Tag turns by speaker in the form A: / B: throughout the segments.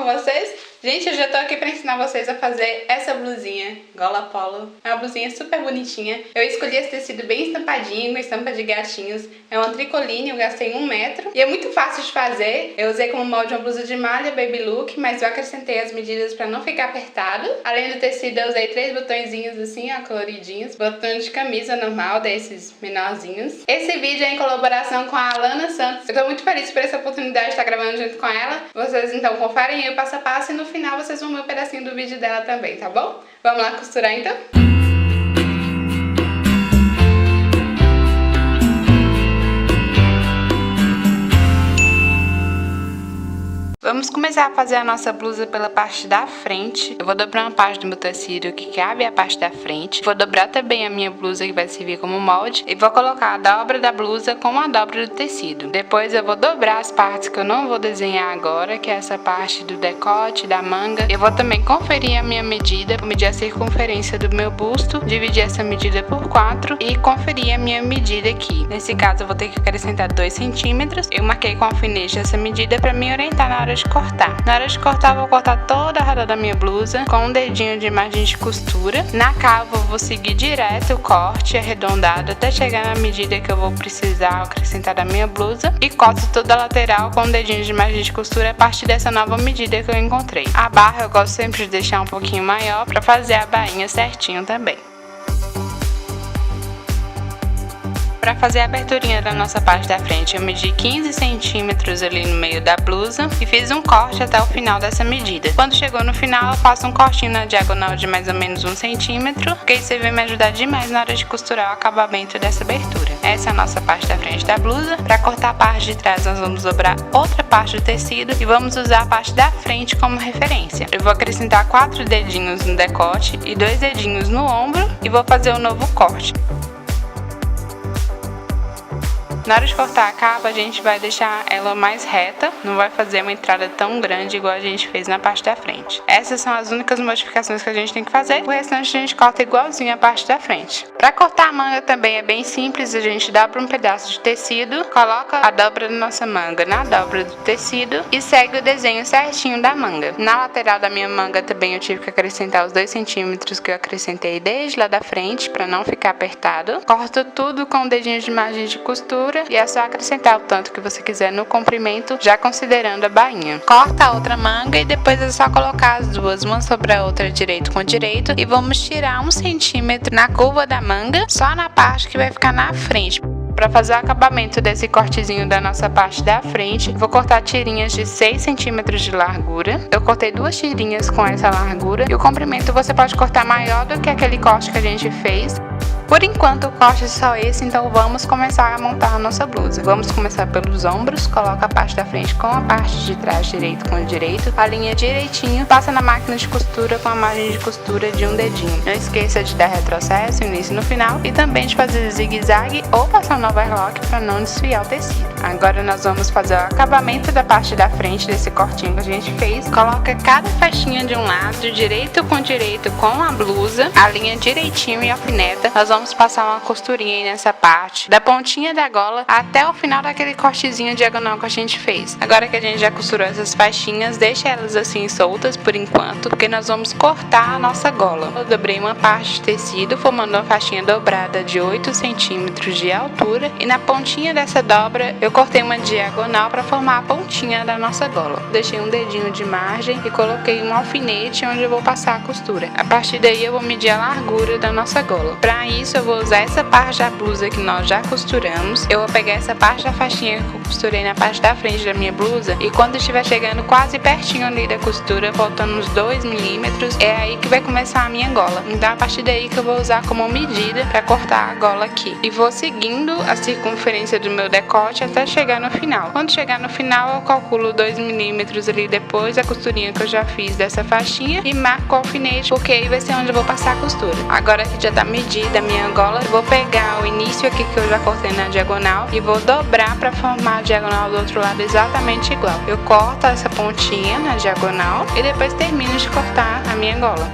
A: com vocês? Gente, eu já tô aqui pra ensinar vocês a fazer essa blusinha gola polo. É uma blusinha super bonitinha. Eu escolhi esse tecido bem estampadinho, com estampa de gatinhos. É uma tricoline, eu gastei 1 metro. E é muito fácil de fazer. Eu usei como molde uma blusa de malha baby look, mas eu acrescentei as medidas pra não ficar apertado. Além do tecido, eu usei 3 botõezinhos assim, ó, coloridinhos. Botões de camisa normal, desses menorzinhos. Esse vídeo é em colaboração com a Alana Santos. Eu tô muito feliz por essa oportunidade de estar gravando junto com ela. Vocês então conferem aí o passo a passo e no final vocês vão ver um pedacinho do vídeo dela também, tá bom? Vamos lá costurar então? Vamos começar a fazer a nossa blusa pela parte da frente. Eu vou dobrar uma parte do meu tecido que cabe a parte da frente. Vou dobrar também a minha blusa que vai servir como molde. E vou colocar a dobra da blusa com a dobra do tecido. Depois eu vou dobrar as partes que eu não vou desenhar agora, que é essa parte do decote, da manga. Eu vou também conferir a minha medida, vou medir a circunferência do meu busto, dividir essa medida por 4 e conferir a minha medida aqui. Nesse caso eu vou ter que acrescentar 2 centímetros. Eu marquei com alfinete essa medida para me orientar na hora de cortar. Na hora de cortar, eu vou cortar toda a roda da minha blusa com um dedinho de margem de costura. Na cava, eu vou seguir direto o corte arredondado até chegar na medida que eu vou precisar acrescentar da minha blusa e corto toda a lateral com um dedinho de margem de costura a partir dessa nova medida que eu encontrei. A barra eu gosto sempre de deixar um pouquinho maior para fazer a bainha certinho também. Para fazer a aberturinha da nossa parte da frente, eu medi 15 centímetros ali no meio da blusa e fiz um corte até o final dessa medida. Quando chegou no final, eu faço um cortinho na diagonal de mais ou menos 1 centímetro, porque isso vai me ajudar demais na hora de costurar o acabamento dessa abertura. Essa é a nossa parte da frente da blusa. Para cortar a parte de trás, nós vamos dobrar outra parte do tecido e vamos usar a parte da frente como referência. Eu vou acrescentar 4 dedinhos no decote e 2 dedinhos no ombro e vou fazer um novo corte. Na hora de cortar a capa, a gente vai deixar ela mais reta, não vai fazer uma entrada tão grande igual a gente fez na parte da frente. Essas são as únicas modificações que a gente tem que fazer, o restante a gente corta igualzinho a parte da frente. Para cortar a manga também é bem simples, a gente dobra um pedaço de tecido, coloca a dobra da nossa manga na dobra do tecido e segue o desenho certinho da manga. Na lateral da minha manga também eu tive que acrescentar os 2 centímetros que eu acrescentei desde lá da frente para não ficar apertado. Corto tudo com o dedinho de margem de costura. E é só acrescentar o tanto que você quiser no comprimento, já considerando a bainha. Corta a outra manga e depois é só colocar as duas, uma sobre a outra, direito com direito, e vamos tirar 1 centímetro na curva da manga, só na parte que vai ficar na frente. Para fazer o acabamento desse cortezinho da nossa parte da frente, vou cortar tirinhas de 6 centímetros de largura. Eu cortei 2 tirinhas com essa largura e o comprimento você pode cortar maior do que aquele corte que a gente fez. Por enquanto o corte é só esse, então vamos começar a montar a nossa blusa. Vamos começar pelos ombros, coloca a parte da frente com a parte de trás direito com direito, alinha direitinho, passa na máquina de costura com a margem de costura de um dedinho. Não esqueça de dar retrocesso, início e no final, e também de fazer zigue-zague ou passar no overlock para não desfiar o tecido. Agora nós vamos fazer o acabamento da parte da frente desse cortinho que a gente fez. Coloca cada faixinha de um lado, direito com a blusa, alinha direitinho e alfineta. Nós vamos passar uma costurinha aí nessa parte, da pontinha da gola até o final daquele cortezinho diagonal que a gente fez. Agora que a gente já costurou essas faixinhas, deixa elas assim soltas por enquanto, porque nós vamos cortar a nossa gola. Eu dobrei uma parte de tecido, formando uma faixinha dobrada de 8 centímetros de altura, e na pontinha dessa dobra eu cortei uma diagonal para formar a pontinha da nossa gola. Deixei um dedinho de margem e coloquei um alfinete onde eu vou passar a costura. A partir daí eu vou medir a largura da nossa gola. Para isso eu vou usar essa parte da blusa que nós já costuramos. Eu vou pegar essa parte da faixinha que eu costurei na parte da frente da minha blusa e quando estiver chegando quase pertinho ali da costura, faltando uns 2 milímetros, é aí que vai começar a minha gola. Então a partir daí que eu vou usar como medida para cortar a gola aqui. E vou seguindo a circunferência do meu decote até chegar no final. Quando chegar no final eu calculo 2 milímetros ali depois da costurinha que eu já fiz dessa faixinha e marco o alfinete, porque aí vai ser onde eu vou passar a costura. Agora que já tá medida a minha gola, eu vou pegar o início aqui que eu já cortei na diagonal e vou dobrar para formar a diagonal do outro lado exatamente igual. Eu corto essa pontinha na diagonal e depois termino de cortar a minha gola.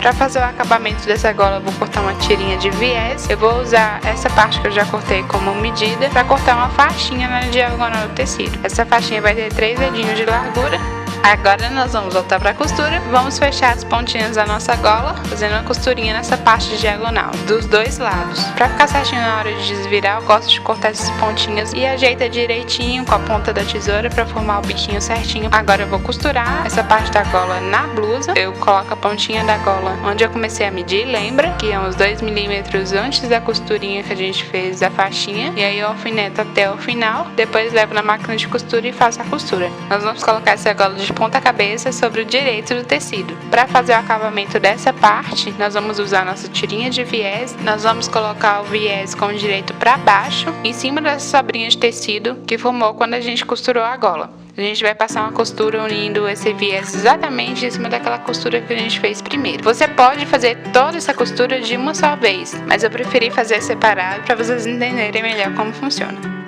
A: Para fazer o acabamento dessa gola, eu vou cortar uma tirinha de viés. Eu vou usar essa parte que eu já cortei como medida para cortar uma faixinha na diagonal do tecido. Essa faixinha vai ter 3 dedinhos de largura. Agora nós vamos voltar para a costura, vamos fechar as pontinhas da nossa gola, fazendo uma costurinha nessa parte diagonal, dos dois lados. Para ficar certinho na hora de desvirar, eu gosto de cortar essas pontinhas e ajeita direitinho com a ponta da tesoura para formar o biquinho certinho. Agora eu vou costurar essa parte da gola na blusa, eu coloco a pontinha da gola onde eu comecei a medir, lembra? Que é uns 2 milímetros antes da costurinha que a gente fez da faixinha, e aí eu alfineto até o final, depois levo na máquina de costura e faço a costura. Nós vamos colocar essa gola de ponta cabeça sobre o direito do tecido. Para fazer o acabamento dessa parte, nós vamos usar nossa tirinha de viés, nós vamos colocar o viés com o direito para baixo, em cima dessa sobrinha de tecido que formou quando a gente costurou a gola. A gente vai passar uma costura unindo esse viés exatamente em cima daquela costura que a gente fez primeiro. Você pode fazer toda essa costura de uma só vez, mas eu preferi fazer separado para vocês entenderem melhor como funciona.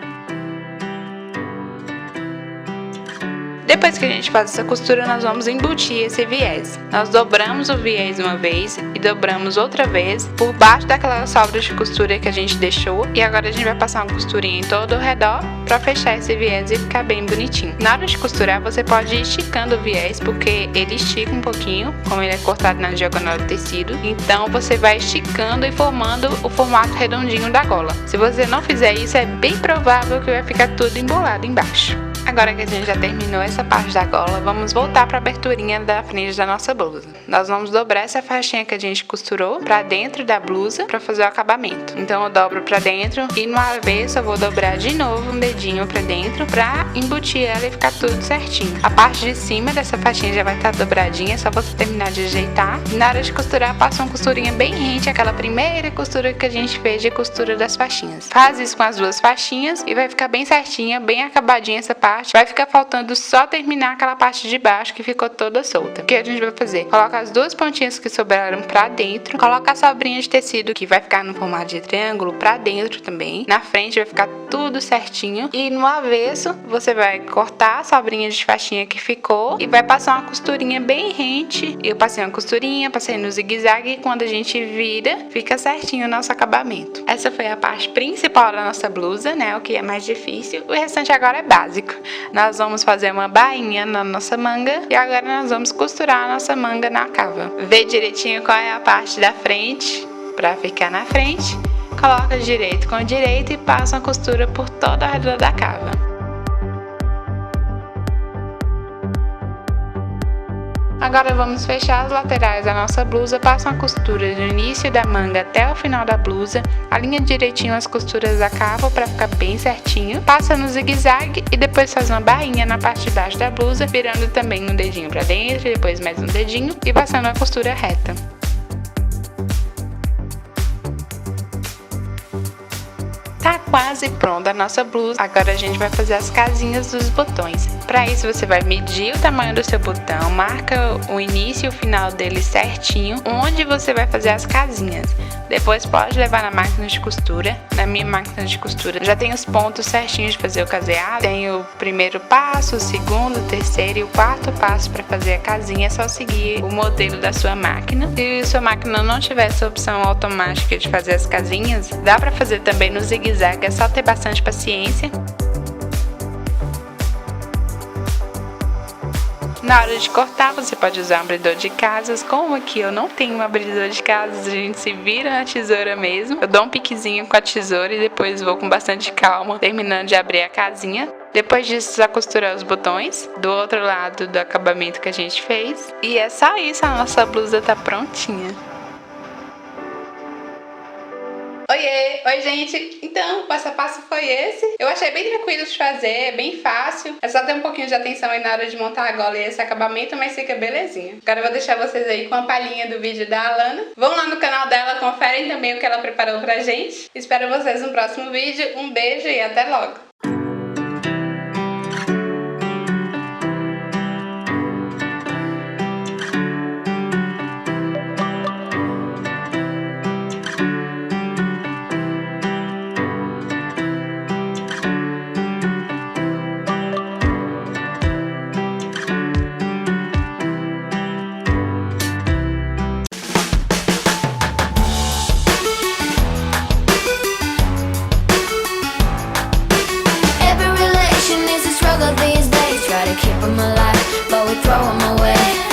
A: Depois que a gente faz essa costura, nós vamos embutir esse viés. Nós dobramos o viés uma vez e dobramos outra vez por baixo daquela sobra de costura que a gente deixou. E agora a gente vai passar uma costurinha em todo o redor para fechar esse viés e ficar bem bonitinho. Na hora de costurar, você pode ir esticando o viés, porque ele estica um pouquinho, como ele é cortado na diagonal do tecido. Então você vai esticando e formando o formato redondinho da gola. Se você não fizer isso, é bem provável que vai ficar tudo embolado embaixo. Agora que a gente já terminou essa parte da gola, vamos voltar para a aberturinha da frente da nossa blusa. Nós vamos dobrar essa faixinha que a gente costurou para dentro da blusa para fazer o acabamento. Então eu dobro para dentro e no avesso eu vou dobrar de novo um dedinho para dentro para embutir ela e ficar tudo certinho. A parte de cima dessa faixinha já vai estar dobradinha, é só você terminar de ajeitar. E na hora de costurar, passa uma costurinha bem rente àquela primeira costura que a gente fez de costura das faixinhas. Faz isso com as duas faixinhas e vai ficar bem certinha, bem acabadinha essa parte. Vai ficar faltando só terminar aquela parte de baixo que ficou toda solta. O que a gente vai fazer? Coloca as duas pontinhas que sobraram pra dentro, coloca a sobrinha de tecido que vai ficar no formato de triângulo pra dentro também. Na frente vai ficar tudo certinho e no avesso você vai cortar a sobrinha de faixinha que ficou e vai passar uma costurinha bem rente. Eu passei uma costurinha, passei no zigue-zague e quando a gente vira, fica certinho o nosso acabamento. Essa foi a parte principal da nossa blusa, né? O que é mais difícil. O restante agora é básico. Nós vamos fazer uma bainha na nossa manga e agora nós vamos costurar a nossa manga na cava. Vê direitinho qual é a parte da frente para ficar na frente. Coloca direito com direito e passa uma costura por toda a redor da cava. Agora vamos fechar as laterais da nossa blusa, passa uma costura do início da manga até o final da blusa, alinha direitinho as costuras da cava para ficar bem certinho, passa no zigue-zague e depois faz uma bainha na parte de baixo da blusa, virando também um dedinho para dentro e depois mais um dedinho e passando a costura reta. Tá quase pronta a nossa blusa, agora a gente vai fazer as casinhas dos botões. Para isso você vai medir o tamanho do seu botão, marca o início e o final dele certinho, onde você vai fazer as casinhas. Depois pode levar na máquina de costura. Na minha máquina de costura já tem os pontos certinhos de fazer o caseado. Tem o primeiro passo, o segundo, o terceiro e o quarto passo para fazer a casinha. É só seguir o modelo da sua máquina. Se sua máquina não tiver essa opção automática de fazer as casinhas, dá para fazer também no zigue-zague, é só ter bastante paciência. Na hora de cortar, você pode usar um abridor de casas. Como aqui eu não tenho um abridor de casas, a gente se vira na tesoura mesmo. Eu dou um piquezinho com a tesoura e depois vou com bastante calma, terminando de abrir a casinha. Depois disso, só costurar os botões do outro lado do acabamento que a gente fez. E é só isso, a nossa blusa tá prontinha. Oiê! Oi, gente! Então, o passo a passo foi esse. Eu achei bem tranquilo de fazer, é bem fácil. É só ter um pouquinho de atenção aí na hora de montar a gola e esse acabamento, mas fica belezinha. Agora eu vou deixar vocês aí com a palhinha do vídeo da Alana. Vão lá no canal dela, conferem também o que ela preparou pra gente. Espero vocês no próximo vídeo. Um beijo e até logo!
B: them alive, but we throw them away.